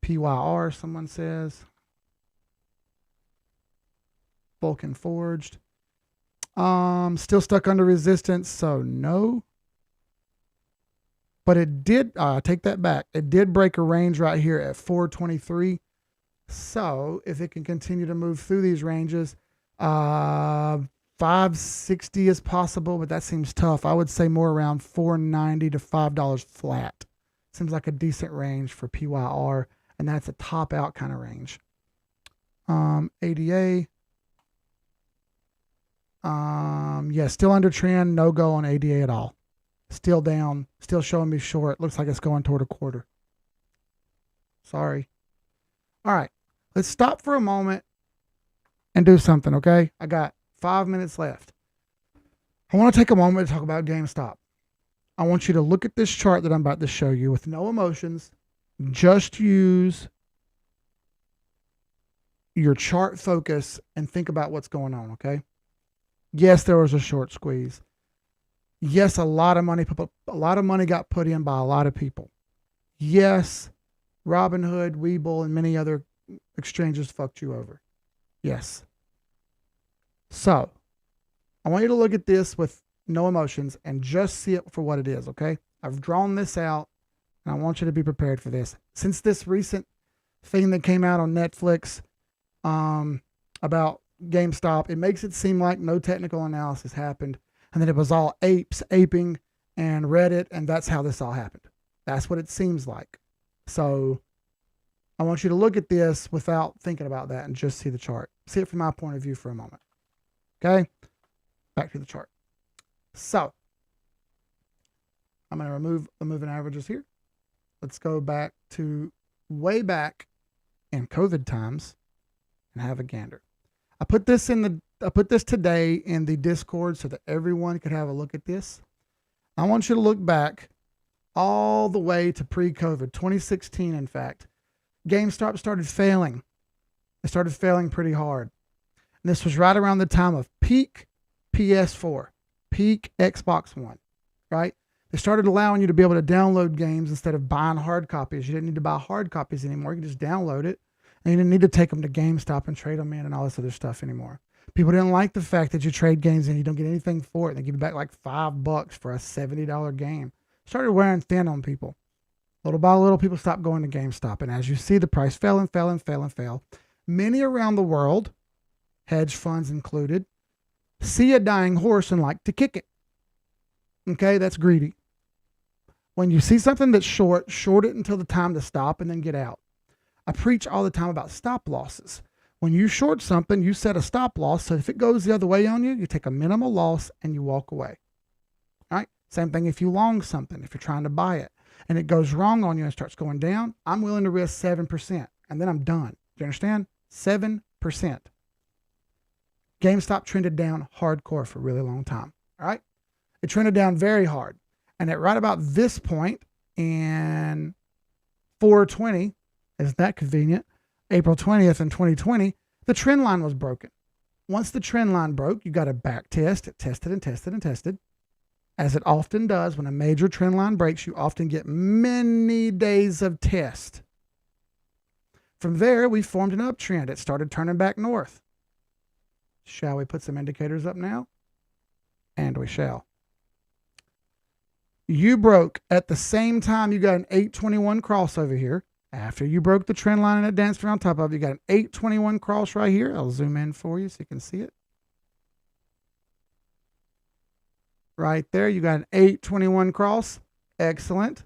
PYR, someone says. Vulcan Forged. Still stuck under resistance, so no. But it did, take that back. It did break a range right here at 423. So if it can continue to move through these ranges, 560 is possible, but that seems tough. I would say more around $4.90 to $5 flat. Seems like a decent range for PYR, and that's a top out kind of range. ADA. Yeah, still under trend, no go on ADA at all. Still down, still showing me short. Looks like it's going toward a quarter. Sorry. All right, let's stop for a moment and do something, okay? I got 5 minutes left. I want to take a moment to talk about GameStop. I want you to look at this chart that I'm about to show you with no emotions. Just use your chart focus and think about what's going on, okay? Yes, there was a short squeeze. Yes, a lot of money got put in by a lot of people. Yes, Robinhood, Webull, and many other exchanges fucked you over. Yes. So, I want you to look at this with no emotions and just see it for what it is, okay? I've drawn this out, and I want you to be prepared for this. Since this recent thing that came out on Netflix about GameStop, it makes it seem like no technical analysis happened, and that it was all apes aping and Reddit, and that's how this all happened. That's what it seems like. So I want you to look at this without thinking about that and just see the chart. See it from my point of view for a moment. Okay? Back to the chart. So, I'm going to remove the moving averages here. Let's go back to way back in COVID times and have a gander. I put this today in the Discord so that everyone could have a look at this. I want you to look back all the way to pre-COVID, 2016, in fact. GameStop started failing. It started failing pretty hard. And this was right around the time of peak PS4, peak Xbox One, right? They started allowing you to be able to download games instead of buying hard copies. You didn't need to buy hard copies anymore. You could just download it. And you didn't need to take them to GameStop and trade them in and all this other stuff anymore. People didn't like the fact that you trade games and you don't get anything for it. They give you back like $5 for a $70 game. Started wearing thin on people. Little by little, people stopped going to GameStop. And as you see, the price fell and fell and fell and fell. Many around the world, hedge funds included, see a dying horse and like to kick it. Okay, that's greedy. When you see something that's short it until the time to stop and then get out. I preach all the time about stop losses. When you short something, you set a stop loss. So if it goes the other way on you, you take a minimal loss and you walk away. All right. Same thing if you long something, if you're trying to buy it and it goes wrong on you and starts going down, I'm willing to risk 7% and then I'm done. Do you understand? 7%. GameStop trended down hardcore for a really long time. All right. It trended down very hard. And at right about this point in 420, isn't that convenient? April 20th in 2020, the trend line was broken. Once the trend line broke, you got to back test. It tested and tested and tested. As it often does, when a major trend line breaks, you often get many days of test. From there, we formed an uptrend. It started turning back north. Shall we put some indicators up now? And we shall. You broke at the same time you got an 821 cross over here. After you broke the trend line and it danced around top of it, you got an 821 cross right here. I'll zoom in for you so you can see it. Right there, you got an 821 cross. Excellent.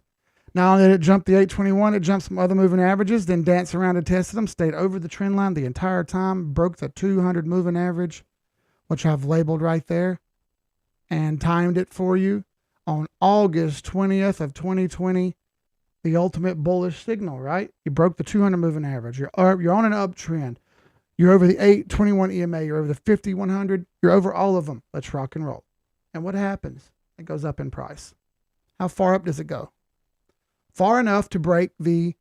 Not only did it jump the 821, it jumped some other moving averages, then danced around and tested them, stayed over the trend line the entire time, broke the 200 moving average, which I've labeled right there, and timed it for you on August 20th of 2020. The ultimate bullish signal, right? You broke the 200 moving average. You're on an uptrend. You're over the 821 EMA. You're over the 50, 100. You're over all of them. Let's rock and roll. And what happens? It goes up in price. How far up does it go? Far enough to break the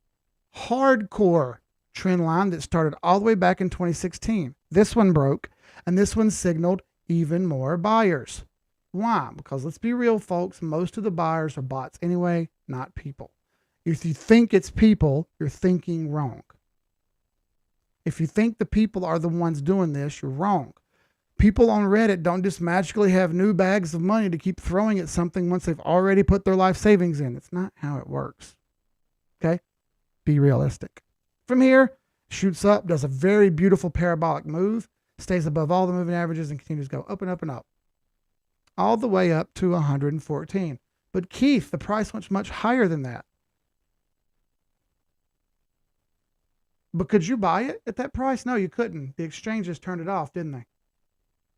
hardcore trend line that started all the way back in 2016. This one broke, and this one signaled even more buyers. Why? Because let's be real, folks. Most of the buyers are bots anyway, not people. If you think it's people, you're thinking wrong. If you think the people are the ones doing this, you're wrong. People on Reddit don't just magically have new bags of money to keep throwing at something once they've already put their life savings in. It's not how it works. Okay? Be realistic. From here, shoots up, does a very beautiful parabolic move, stays above all the moving averages and continues to go up and up and up. All the way up to 114. But Keith, the price went much higher than that. But could you buy it at that price? No, you couldn't. The exchanges turned it off, didn't they?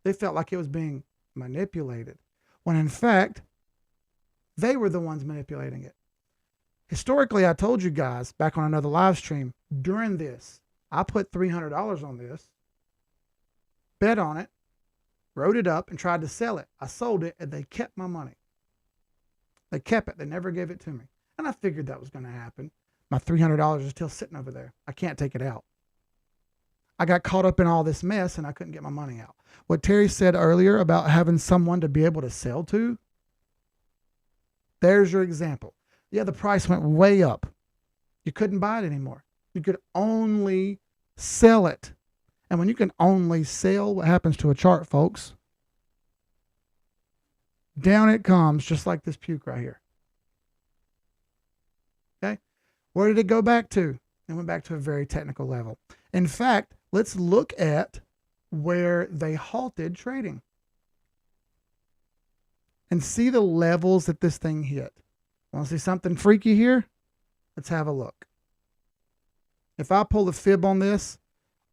They felt like it was being manipulated, when in fact, they were the ones manipulating it. Historically, I told you guys back on another live stream, during this, I put $300 on this, bet on it, wrote it up, and tried to sell it. I sold it, and they kept my money. They kept it. They never gave it to me. And I figured that was going to happen. My $300 is still sitting over there. I can't take it out. I got caught up in all this mess and I couldn't get my money out. What Terry said earlier about having someone to be able to sell to, there's your example. Yeah, the price went way up. You couldn't buy it anymore. You could only sell it. And when you can only sell, what happens to a chart, folks? Down it comes, just like this puke right here. Okay? Where did it go back to? It went back to a very technical level. In fact, let's look at where they halted trading and see the levels that this thing hit. Want to see something freaky here? Let's have a look. If I pull the fib on this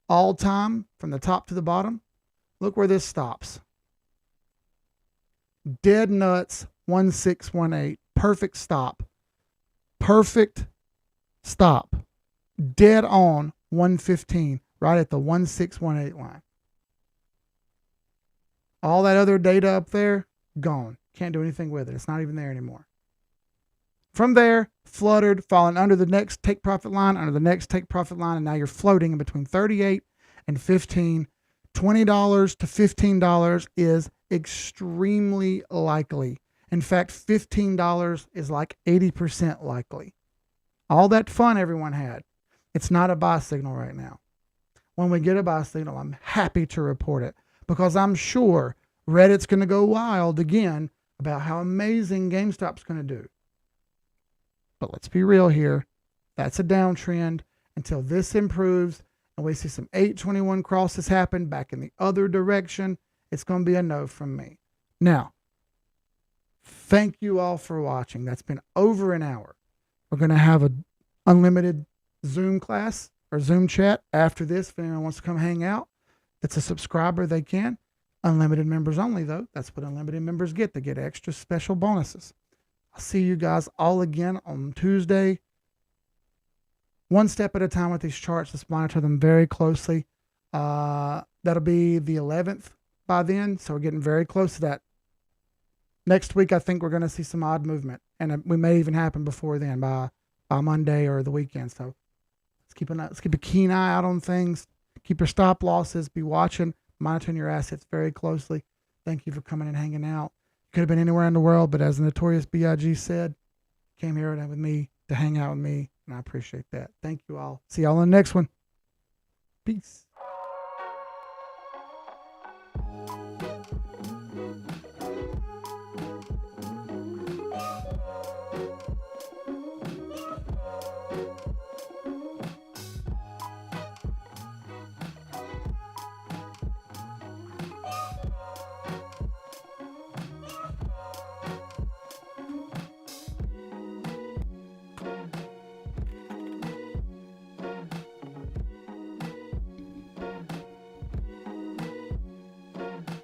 all time from the top to the bottom, look where this stops. Dead nuts, 1618. Perfect stop. Perfect stop. Dead on 115, right at the 1618 line. All that other data up there, gone. Can't do anything with it. It's not even there anymore. From there, fluttered, falling under the next take profit line, under the next take profit line, and now you're floating in between 38 and 15. $20 to $15 is extremely likely. In fact, $15 is like 80% likely. All that fun everyone had, it's not a buy signal right now. When we get a buy signal, I'm happy to report it because I'm sure Reddit's going to go wild again about how amazing GameStop's going to do. But let's be real here. That's a downtrend until this improves and we see some 821 crosses happen back in the other direction. It's going to be a no from me. Now, thank you all for watching. That's been over an hour. We're going to have an unlimited Zoom class or Zoom chat after this. If anyone wants to come hang out, that's a subscriber, they can. Unlimited members only, though. That's what unlimited members get. They get extra special bonuses. I'll see you guys all again on Tuesday. One step at a time with these charts. Let's monitor them very closely. That'll be the 11th by then. So we're getting very close to that. Next week, I think we're going to see some odd movement. And we may even happen before then by Monday or the weekend. So let's keep a keen eye out on things. Keep your stop losses. Be watching, monitoring your assets very closely. Thank you for coming and hanging out. Could have been anywhere in the world, but as the Notorious B.I.G. said, came here with me to hang out with me, and I appreciate that. Thank you all. See y'all in the next one. Peace.